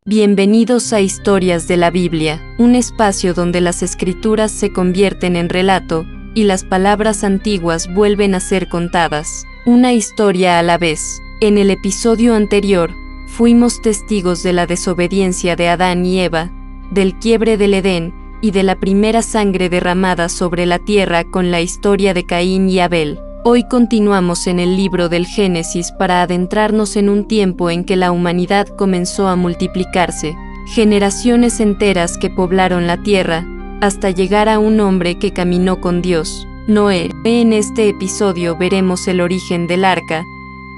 Bienvenidos a Historias de la Biblia, un espacio donde las escrituras se convierten en relato y las palabras antiguas vuelven a ser contadas, una historia a la vez. En el episodio anterior, fuimos testigos de la desobediencia de Adán y Eva, del quiebre del Edén y de la primera sangre derramada sobre la tierra con la historia de Caín y Abel. Hoy continuamos en el libro del Génesis para adentrarnos en un tiempo en que la humanidad comenzó a multiplicarse, generaciones enteras que poblaron la tierra, hasta llegar a un hombre que caminó con Dios, Noé. En este episodio veremos el origen del arca,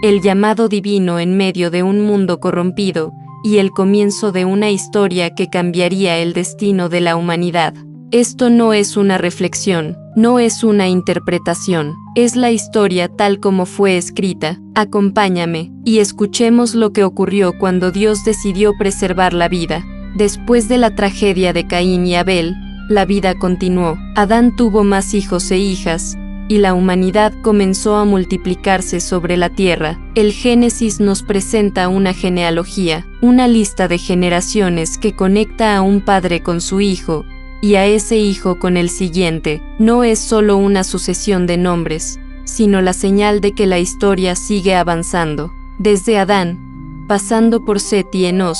el llamado divino en medio de un mundo corrompido, y el comienzo de una historia que cambiaría el destino de la humanidad. Esto no es una reflexión, no es una interpretación, es la historia tal como fue escrita. Acompáñame, y escuchemos lo que ocurrió cuando Dios decidió preservar la vida. Después de la tragedia de Caín y Abel, la vida continuó. Adán tuvo más hijos e hijas, y la humanidad comenzó a multiplicarse sobre la tierra. El Génesis nos presenta una genealogía, una lista de generaciones que conecta a un padre con su hijo, y a ese hijo con el siguiente. No es solo una sucesión de nombres, sino la señal de que la historia sigue avanzando. Desde Adán, pasando por Set y Enos,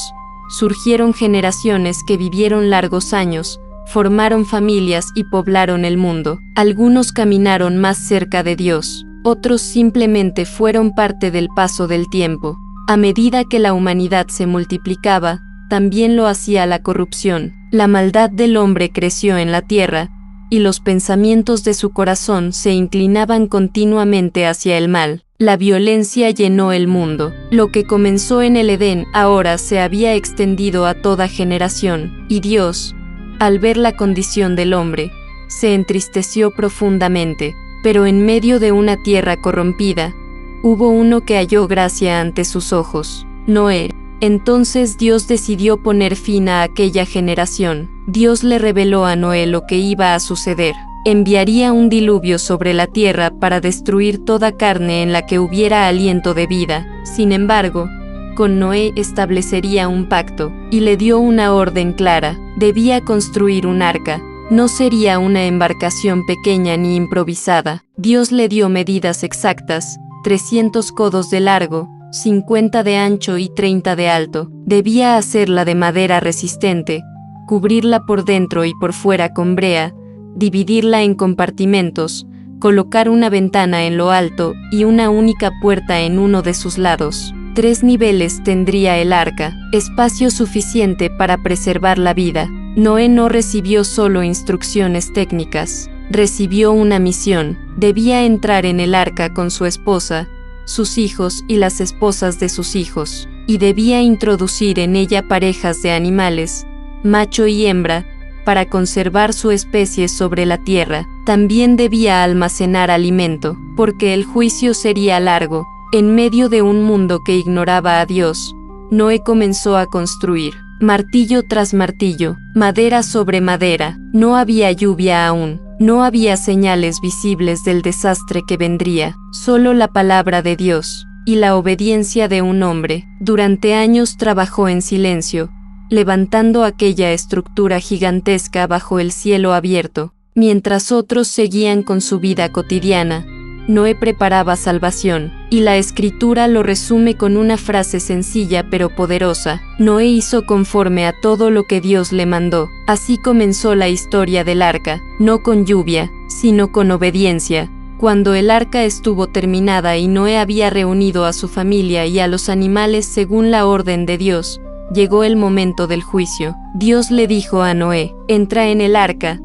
surgieron generaciones que vivieron largos años, formaron familias y poblaron el mundo. Algunos caminaron más cerca de Dios, otros simplemente fueron parte del paso del tiempo. A medida que la humanidad se multiplicaba, también lo hacía la corrupción. La maldad del hombre creció en la tierra, y los pensamientos de su corazón se inclinaban continuamente hacia el mal. La violencia llenó el mundo. Lo que comenzó en el Edén ahora se había extendido a toda generación, y Dios, al ver la condición del hombre, se entristeció profundamente. Pero en medio de una tierra corrompida, hubo uno que halló gracia ante sus ojos: Noé. Entonces Dios decidió poner fin a aquella generación. Dios le reveló a Noé lo que iba a suceder. Enviaría un diluvio sobre la tierra para destruir toda carne en la que hubiera aliento de vida. Sin embargo, con Noé establecería un pacto, y le dio una orden clara: debía construir un arca. No sería una embarcación pequeña ni improvisada. Dios le dio medidas exactas: 300 codos de largo, 50 de ancho y 30 de alto. Debía hacerla de madera resistente, cubrirla por dentro y por fuera con brea, dividirla en compartimentos, colocar una ventana en lo alto y una única puerta en uno de sus lados. 3 niveles tendría el arca, espacio suficiente para preservar la vida. Noé no recibió solo instrucciones técnicas, recibió una misión. Debía entrar en el arca con su esposa, sus hijos y las esposas de sus hijos, y debía introducir en ella parejas de animales, macho y hembra, para conservar su especie sobre la tierra. También debía almacenar alimento, porque el juicio sería largo. En medio de un mundo que ignoraba a Dios, Noé comenzó a construir, martillo tras martillo, madera sobre madera. No había lluvia aún. No había señales visibles del desastre que vendría, solo la palabra de Dios y la obediencia de un hombre. Durante años trabajó en silencio, levantando aquella estructura gigantesca bajo el cielo abierto. Mientras otros seguían con su vida cotidiana, Noé preparaba salvación, y la Escritura lo resume con una frase sencilla pero poderosa: Noé hizo conforme a todo lo que Dios le mandó. Así comenzó la historia del arca, no con lluvia, sino con obediencia. Cuando el arca estuvo terminada y Noé había reunido a su familia y a los animales según la orden de Dios, llegó el momento del juicio. Dios le dijo a Noé: entra en el arca,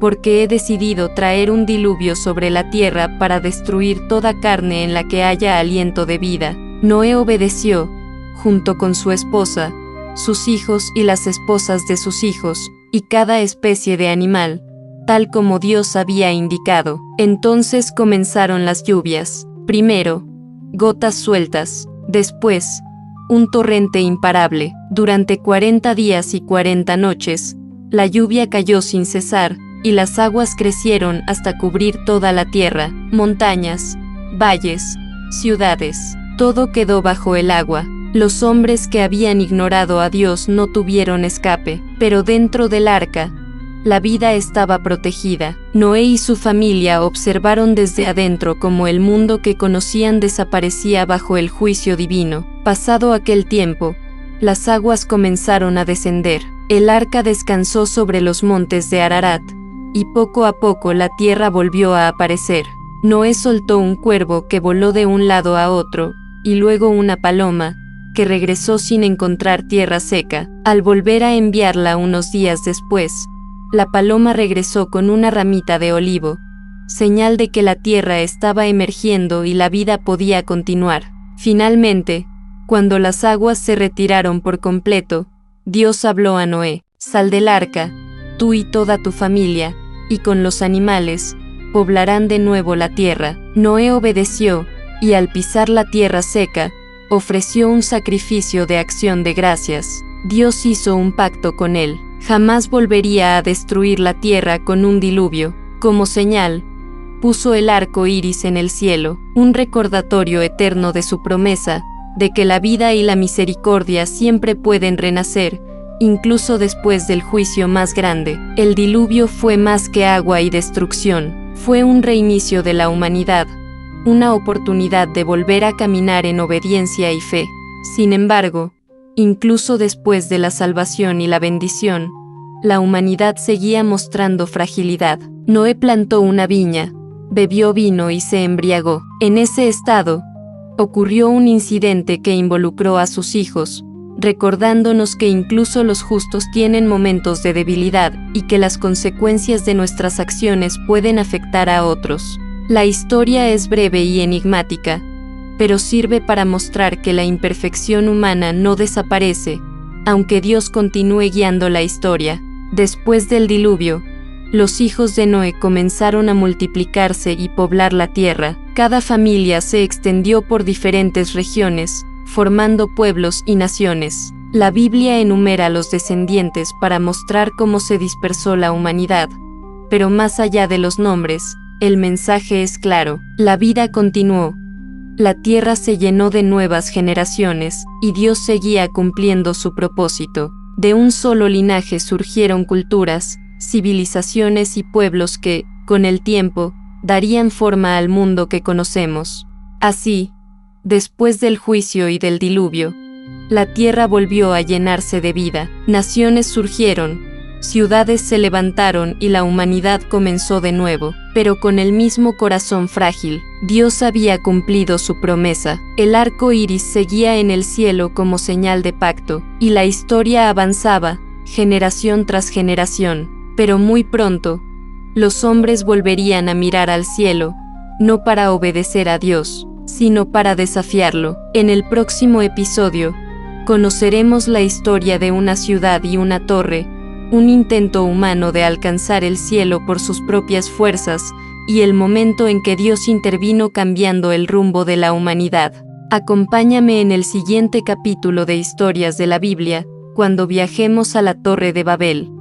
porque he decidido traer un diluvio sobre la tierra para destruir toda carne en la que haya aliento de vida. Noé obedeció, junto con su esposa, sus hijos y las esposas de sus hijos, y cada especie de animal, tal como Dios había indicado. Entonces comenzaron las lluvias. Primero, gotas sueltas, después, un torrente imparable. Durante 40 días y 40 noches, la lluvia cayó sin cesar, y las aguas crecieron hasta cubrir toda la tierra. Montañas, valles, ciudades, todo quedó bajo el agua. Los hombres que habían ignorado a Dios no tuvieron escape, pero dentro del arca, la vida estaba protegida. Noé y su familia observaron desde adentro cómo el mundo que conocían desaparecía bajo el juicio divino. Pasado aquel tiempo, las aguas comenzaron a descender. El arca descansó sobre los montes de Ararat, y poco a poco la tierra volvió a aparecer. Noé soltó un cuervo que voló de un lado a otro, y luego una paloma, que regresó sin encontrar tierra seca. Al volver a enviarla unos días después, la paloma regresó con una ramita de olivo, señal de que la tierra estaba emergiendo y la vida podía continuar. Finalmente, cuando las aguas se retiraron por completo, Dios habló a Noé: «Sal del arca, tú y toda tu familia, y con los animales, poblarán de nuevo la tierra». Noé obedeció, y al pisar la tierra seca, ofreció un sacrificio de acción de gracias. Dios hizo un pacto con él: jamás volvería a destruir la tierra con un diluvio. Como señal, puso el arco iris en el cielo, un recordatorio eterno de su promesa, de que la vida y la misericordia siempre pueden renacer, incluso después del juicio más grande. El diluvio fue más que agua y destrucción, fue un reinicio de la humanidad, una oportunidad de volver a caminar en obediencia y fe. Sin embargo, incluso después de la salvación y la bendición, la humanidad seguía mostrando fragilidad. Noé plantó una viña, bebió vino y se embriagó. En ese estado, ocurrió un incidente que involucró a sus hijos, recordándonos que incluso los justos tienen momentos de debilidad y que las consecuencias de nuestras acciones pueden afectar a otros. La historia es breve y enigmática, pero sirve para mostrar que la imperfección humana no desaparece, aunque Dios continúe guiando la historia. Después del diluvio, los hijos de Noé comenzaron a multiplicarse y poblar la tierra. Cada familia se extendió por diferentes regiones, formando pueblos y naciones. La Biblia enumera a los descendientes para mostrar cómo se dispersó la humanidad, pero más allá de los nombres, el mensaje es claro: la vida continuó. La tierra se llenó de nuevas generaciones, y Dios seguía cumpliendo su propósito. De un solo linaje surgieron culturas, civilizaciones y pueblos que, con el tiempo, darían forma al mundo que conocemos. Así, después del juicio y del diluvio, la tierra volvió a llenarse de vida. Naciones surgieron, ciudades se levantaron y la humanidad comenzó de nuevo, pero con el mismo corazón frágil. Dios había cumplido su promesa. El arco iris seguía en el cielo como señal de pacto, y la historia avanzaba, generación tras generación. Pero muy pronto, los hombres volverían a mirar al cielo, no para obedecer a Dios, sino para desafiarlo. En el próximo episodio, conoceremos la historia de una ciudad y una torre, un intento humano de alcanzar el cielo por sus propias fuerzas, y el momento en que Dios intervino cambiando el rumbo de la humanidad. Acompáñame en el siguiente capítulo de Historias de la Biblia, cuando viajemos a la Torre de Babel.